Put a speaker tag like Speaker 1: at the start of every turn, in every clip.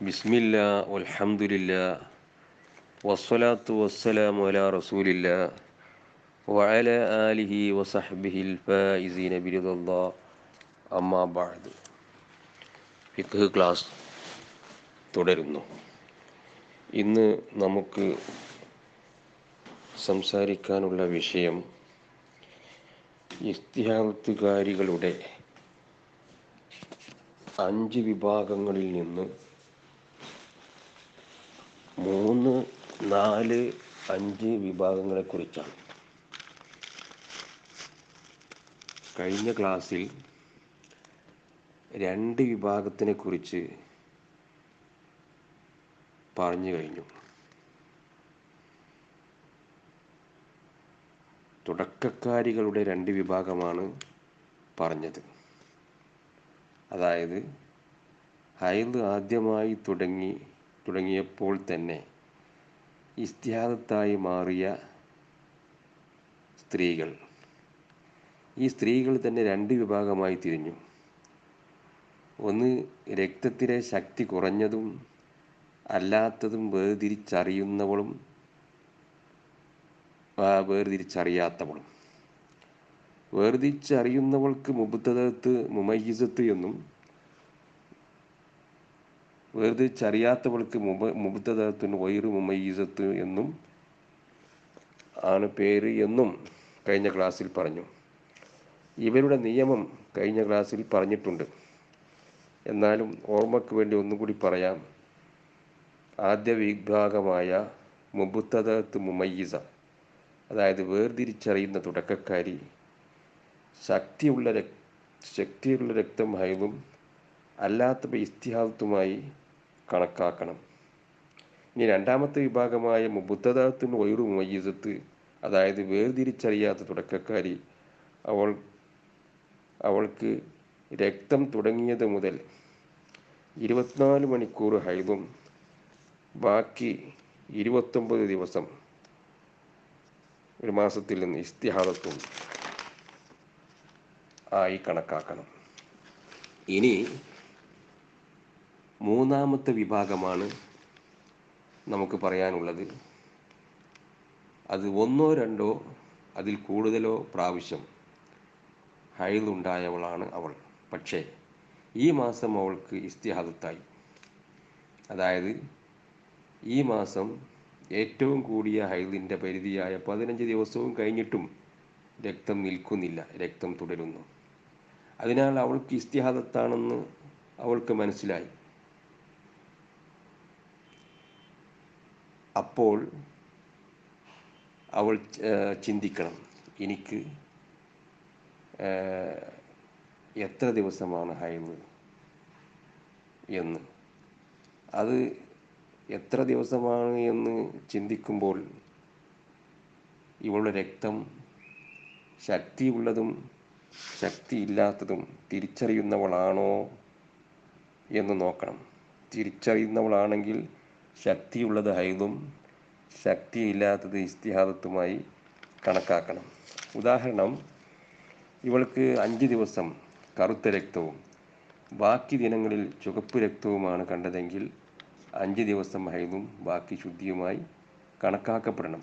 Speaker 1: ബിസ്മില്ലാ വൽഹംദുലില്ലാ വസ്സലാത്തു വസ്സലാമു അലാ റസൂലില്ലാ വഅലാ ആലിഹി വസഹ്ബിഹിൽ ഫായിസീന ബിറിദല്ലാഹ് അമ്മാ ബഅദ്. ഫിഖ് ക്ലാസ് തുടരുന്നു. ഇന്ന് നമുക്ക് സംസാരിക്കാനുള്ള വിഷയം ഇസ്തിഹാദത്തുകാരികളുടെ 5 വിഭാഗങ്ങളിൽ നിന്ന് 3, 4, 5 വിഭാഗങ്ങളെക്കുറിച്ചാണ്. കഴിഞ്ഞ ക്ലാസ്സിൽ 2 വിഭാഗത്തിനെക്കുറിച്ച് പറഞ്ഞു കഴിഞ്ഞു. തുടക്കക്കാരികളുടെ 2 വിഭാഗമാണ് പറഞ്ഞത്. അതായത് ഹൈദ് ആദ്യമായി തുടങ്ങിയപ്പോൾ തന്നെ ഇസ്തിഹാദത്തായി മാറിയ സ്ത്രീകൾ. ഈ സ്ത്രീകൾ തന്നെ 2 വിഭാഗമായി തിരിഞ്ഞു. ഒന്ന്, രക്തത്തിലെ ശക്തി കുറഞ്ഞതും അല്ലാത്തതും വേർതിരിച്ചറിയാത്തവളും. വേർതിരിച്ചറിയുന്നവൾക്ക് മുബ്തദഅത്ത് മുമയ്യിസത്ത് എന്നും വേർതിരിച്ചറിയാത്തവൾക്ക് മുബ്തദഅത്തുൻ ഗൈറു മുമയ്യിസത്ത് എന്നും ആണ് പേര് എന്നും കഴിഞ്ഞ ക്ലാസ്സിൽ പറഞ്ഞു. ഇവരുടെ നിയമം കഴിഞ്ഞ ക്ലാസ്സിൽ പറഞ്ഞിട്ടുണ്ട്. എന്നാലും ഓർമ്മയ്ക്ക് വേണ്ടി ഒന്നുകൂടി പറയാം. ആദ്യ വിഭാഗമായ മുബ്തദഅത്ത് മുമയ്യിസ, അതായത് വേർതിരിച്ചറിയുന്ന തുടക്കക്കാരി, ശക്തിയുള്ള രക്തം ഹൈദും അല്ലാത്തവ ഇസ്തിഹാദത്തുമായി കണക്കാക്കണം. ഇനി രണ്ടാമത്തെ വിഭാഗമായ മുബ്തദഅത്തുൻ ഗൈറു മുമയ്യിസത്ത്, അതായത് വേർതിരിച്ചറിയാത്ത തുടക്കക്കാരി, അവൾക്ക് രക്തം തുടങ്ങിയത് മുതൽ 24 മണിക്കൂർ ഹൈദും ബാക്കി 29 ദിവസം ഒരു മാസത്തിൽ നിന്ന് ഇസ്തിഹാദത്തും ആയി കണക്കാക്കണം. ഇനി മൂന്നാമത്തെ വിഭാഗമാണ് നമുക്ക് പറയാനുള്ളത്. അത് 1, 2 അതിൽ കൂടുതലോ പ്രാവശ്യം ഹൈദ് ഉണ്ടായവളാണ് അവൾ. പക്ഷേ ഈ മാസം അവൾക്ക് ഇസ്തിഹാദത്തായി. അതായത് ഈ മാസം ഏറ്റവും കൂടിയ ഹൈദിൻ്റെ പരിധിയായ 15 ദിവസവും കഴിഞ്ഞിട്ടും രക്തം നിൽക്കുന്നില്ല, രക്തം തുടരുന്നു. അതിനാൽ അവൾക്ക് ഇസ്തിഹാദത്താണെന്ന് അവൾക്ക് മനസ്സിലായി. അപ്പോൾ അവൾ ചിന്തിക്കണം, എനിക്ക് എത്ര ദിവസമാണ് ഹൈദ് എന്ന്. അത് എത്ര ദിവസമാണ് എന്ന് ചിന്തിക്കുമ്പോൾ ഇവളുടെ രക്തം ശക്തിയുള്ളതും ശക്തിയില്ലാത്തതും തിരിച്ചറിയുന്നവളാണോ എന്ന് നോക്കണം. തിരിച്ചറിയുന്നവളാണെങ്കിൽ ശക്തിയുള്ളത് ഹൈദും ശക്തിയില്ലാത്തത് ഇസ്തിഹാദത്തുമായി കണക്കാക്കണം. ഉദാഹരണം, ഇവൾക്ക് 5 ദിവസം കറുത്ത രക്തവും ബാക്കി ദിനങ്ങളിൽ ചുവപ്പ് രക്തവുമാണ് കണ്ടതെങ്കിൽ 5 ദിവസം ഹൈദും ബാക്കി ശുദ്ധിയുമായി കണക്കാക്കപ്പെടണം.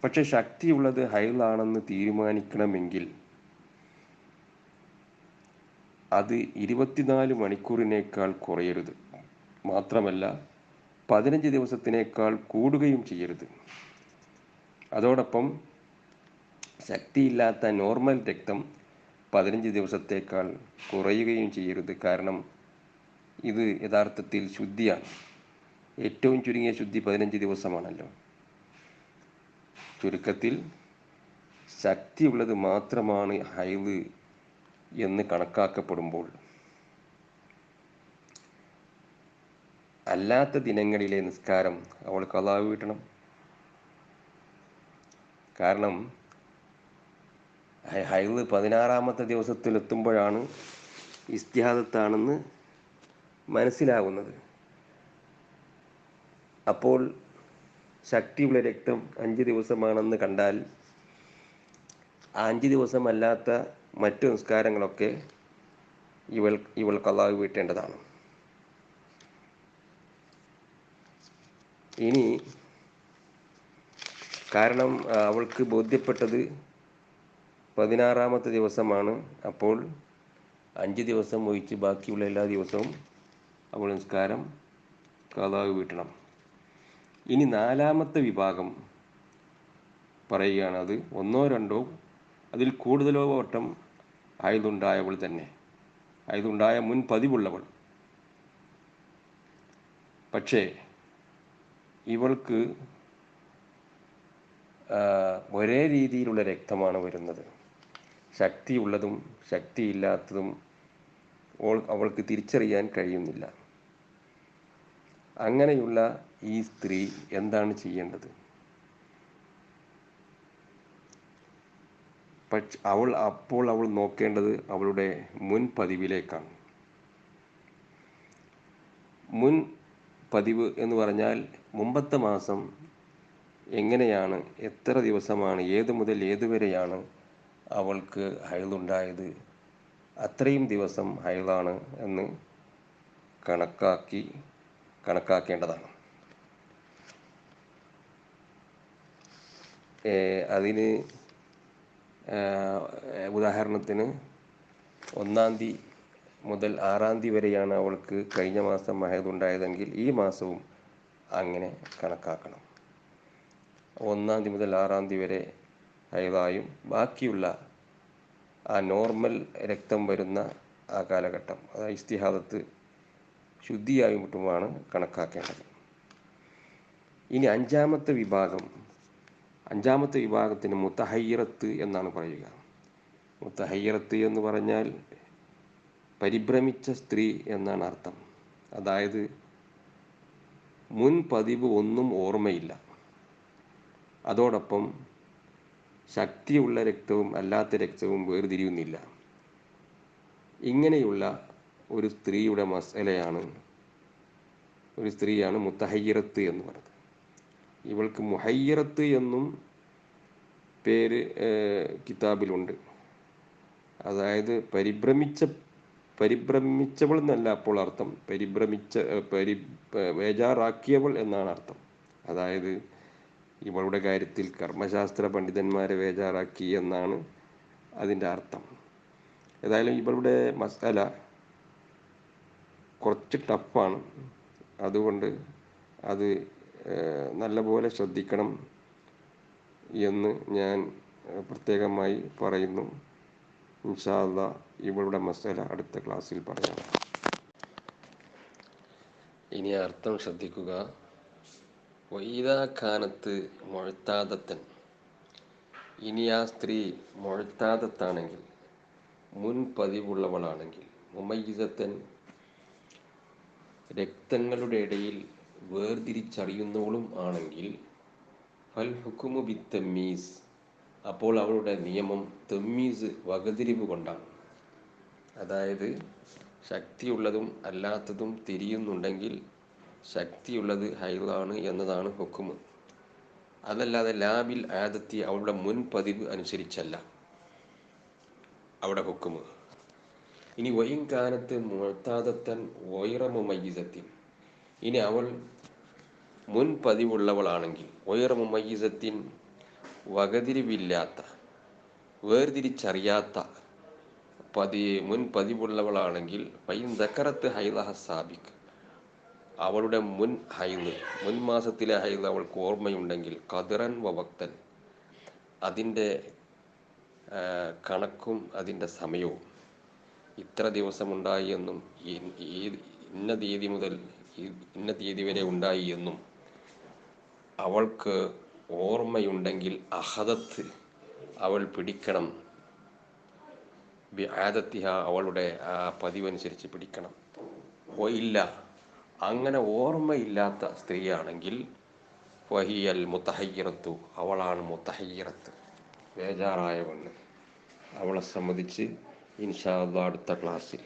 Speaker 1: പക്ഷെ ശക്തിയുള്ളത് ഹൈദാണെന്ന് തീരുമാനിക്കണമെങ്കിൽ അത് 24 മണിക്കൂറിനേക്കാൾ കുറയരുത്. മാത്രമല്ല 15 ദിവസത്തിനേക്കാൾ കൂടുകയും ചെയ്യരുത്. അതോടൊപ്പം ശക്തിയില്ലാത്ത നോർമൽ രക്തം 15 ദിവസത്തേക്കാൾ കുറയുകയും ചെയ്യരുത്. കാരണം ഇത് യഥാർത്ഥത്തിൽ ശുദ്ധിയാണ്. ഏറ്റവും ചുരുങ്ങിയ ശുദ്ധി 15 ദിവസമാണല്ലോ. ചുരുക്കത്തിൽ ശക്തിയുള്ളത് മാത്രമാണ് ഹൈദ് എന്ന് കണക്കാക്കപ്പെടുമ്പോൾ അല്ലാത്ത ദിനങ്ങളിലെ നിസ്കാരം അവൾ ഖളാ വീട്ടണം. കാരണം ഹൈദ് 16ാമത്തെ ദിവസത്തിലെത്തുമ്പോഴാണ് ഇസ്തിഹാദത്താണെന്ന് മനസ്സിലാകുന്നത്. അപ്പോൾ ശക്തിയുള്ള രക്തം 5 ദിവസമാണെന്ന് കണ്ടാൽ 5 ദിവസമല്ലാത്ത മറ്റു നിസ്കാരങ്ങളൊക്കെ ഇവൾ ഖളാ വീട്ടേണ്ടതാണ്. ഇനി കാരണം അവൾക്ക് ബോധ്യപ്പെട്ടത് 16-ാമത്തെ ദിവസമാണ്. അപ്പോൾ 5 ദിവസം ഒഴിച്ച് ബാക്കിയുള്ള എല്ലാ ദിവസവും അവൾ നിസ്കാരം ഖളാ വീട്ടണം. ഇനി 4-ാമത്തെ വിഭാഗം പറയുകയാണ്, അത് 1 2 അതിൽ കൂടുതലോ വട്ടം ആയതുണ്ടായവൾ തന്നെ, ആയതുണ്ടായ മുൻ പതിവുള്ളവൾ. പക്ഷേ ഇവൾക്ക് ഒരേ രീതിയിലുള്ള രക്തമാണ് വരുന്നത്. ശക്തിയുള്ളതും ശക്തിയില്ലാത്തതും അവൾക്ക് തിരിച്ചറിയാൻ കഴിയുന്നില്ല. അങ്ങനെയുള്ള ഈ സ്ത്രീ എന്താണ് ചെയ്യേണ്ടത്? അപ്പോൾ അവൾ നോക്കേണ്ടത് അവളുടെ മുൻ പതിവിലേക്കാണ്. മുൻ പതിവ് എന്ന് പറഞ്ഞാൽ മുമ്പത്തെ മാസം എങ്ങനെയാണ്, എത്ര ദിവസമാണ്, ഏത് മുതൽ ഏതുവരെയാണ് അവൾക്ക് ഹൈളുണ്ടായത്, അത്രയും ദിവസം ഹൈളാണ് എന്ന് കണക്കാക്കേണ്ടതാണ്. അതിന് ഉദാഹരണത്തിന് 1-ാം തീയതി മുതൽ 6-ാം തീയതി വരെയാണ് അവൾക്ക് കഴിഞ്ഞ മാസം ഹൈളുണ്ടായതെങ്കിൽ ഈ മാസവും അങ്ങനെ കണക്കാക്കണം. 1-ാം തീയതി മുതൽ 6-ാം തീയതി വരെ ഹൈളായും ബാക്കിയുള്ള ആ നോർമൽ രക്തം വരുന്ന ആ കാലഘട്ടം, അതായത് ഇസ്തിഹാദത്ത് ശുദ്ധിയായും മറ്റുമാണ് കണക്കാക്കേണ്ടത്. ഇനി 5-ാമത്തെ വിഭാഗത്തിന് മുത്തഹയ്യിറത്ത് എന്നാണ് പറയുക. മുത്തഹയ്യിറത്ത് എന്ന് പറഞ്ഞാൽ പരിഭ്രമിച്ച സ്ത്രീ എന്നാണ് അർത്ഥം. അതായത് മുൻ പതിവ് ഒന്നും ഓർമ്മയില്ല, അതോടൊപ്പം ശക്തിയുള്ള രക്തവും അല്ലാത്ത രക്തവും വേർതിരിയുന്നില്ല. ഇങ്ങനെയുള്ള ഒരു സ്ത്രീയുടെ ഒരു സ്ത്രീയാണ് മുത്തഹയ്യിറത്ത് എന്ന് പറയുന്നത്. ഇവൾക്ക് മുഹയ്യിറത്ത് എന്നും പേര് കിതാബിലുണ്ട്. അതായത് പരിഭ്രമിച്ചവൾ എന്നല്ല അപ്പോൾ അർത്ഥം, വേജാറാക്കിയവൾ എന്നാണ് അർത്ഥം. അതായത് ഇവളുടെ കാര്യത്തിൽ കർമ്മശാസ്ത്ര പണ്ഡിതന്മാരെ വേജാറാക്കി എന്നാണ് അതിൻ്റെ അർത്ഥം. ഏതായാലും ഇവളുടെ മസാല കുറച്ച് ടഫാണ്. അതുകൊണ്ട് അത് നല്ലപോലെ ശ്രദ്ധിക്കണം എന്ന് ഞാൻ പ്രത്യേകമായി പറയുന്നു. ഇൻഷാ അല്ലാഹ് ഇവളുടെ മസാല അടുത്ത ക്ലാസ്സിൽ പറയാം. ഇനി അർത്ഥം ശ്രദ്ധിക്കുക. വഇദാ കാനത്ത് മുഅ്താദത്തൻ, ഇനി ആ സ്ത്രീ മുഅ്താദത്താണെങ്കിൽ, മുൻ പതിവുള്ളവളാണെങ്കിൽ, മുമയ്യിസത്തൻ രക്തങ്ങളുടെ ഇടയിൽ വേർതിരിച്ചറിയുന്നവളും ആണെങ്കിൽ, ഫൽ ഹുക്മു ബിത്തമ്മീസ്, അപ്പോൾ അവളുടെ നിയമം തമ്മീസ് വകതിരിവ് കൊണ്ടാണ്. അതായത് ശക്തിയുള്ളതും അല്ലാത്തതും തിരിയുന്നുണ്ടെങ്കിൽ ശക്തിയുള്ളത് ഹൈളാണ് എന്നതാണ് ഹുക്മ്. അതല്ലാതെ ലാബിൽ ആദത്തി, അവളുടെ മുൻ പതിവ് അനുസരിച്ചല്ല അവിടെ ഹുക്മ്. ഇനി വൈൻ കാനത്ത് മുഅ്താദത്തൻ ഗൈറ മുമയ്യിസത്തിൻ, ഇനി അവൾ മുൻ പതിവുള്ളവളാണെങ്കിൽ, ഗൈറ മുമയ്യിസത്തിൻ വകതിരിവില്ലാത്ത, വേർതിരിച്ചറിയാത്ത മുൻ പതിവുള്ളവളാണെങ്കിൽ, ഫൈൻ ദക്കറത്ത് ഹൈളഹ സാബിഖ്, അവളുടെ മുൻ മാസത്തിലെ ഹൈള് അവൾക്ക് ഓർമ്മയുണ്ടെങ്കിൽ, ഖദറൻ വ വക്തൻ, അതിൻ്റെ കണക്കും അതിൻ്റെ സമയവും, ഇത്ര ദിവസമുണ്ടായി എന്നും ഇന്ന തീയതി മുതൽ ഇന്ന തീയതി വരെ ഉണ്ടായി എന്നും അവൾക്ക് ഓർമ്മയുണ്ടെങ്കിൽ, അഹദത്ത് അവൾ പിടിക്കണം, ബിആദത്തിഹ അവളുടെ ആ പതിവനുസരിച്ച് പിടിക്കണം. ഇല്ല, അങ്ങനെ ഓർമ്മയില്ലാത്ത സ്ത്രീയാണെങ്കിൽ, വഹിയൽ മുത്തഹയ്യിറത്തു, അവളാണ് മുത്തഹയ്യിറത്ത്, ബേജാറായവൾ. അവളെ സംബന്ധിച്ച് ഇൻഷാ അല്ലാഹ് അടുത്ത ക്ലാസ്സിൽ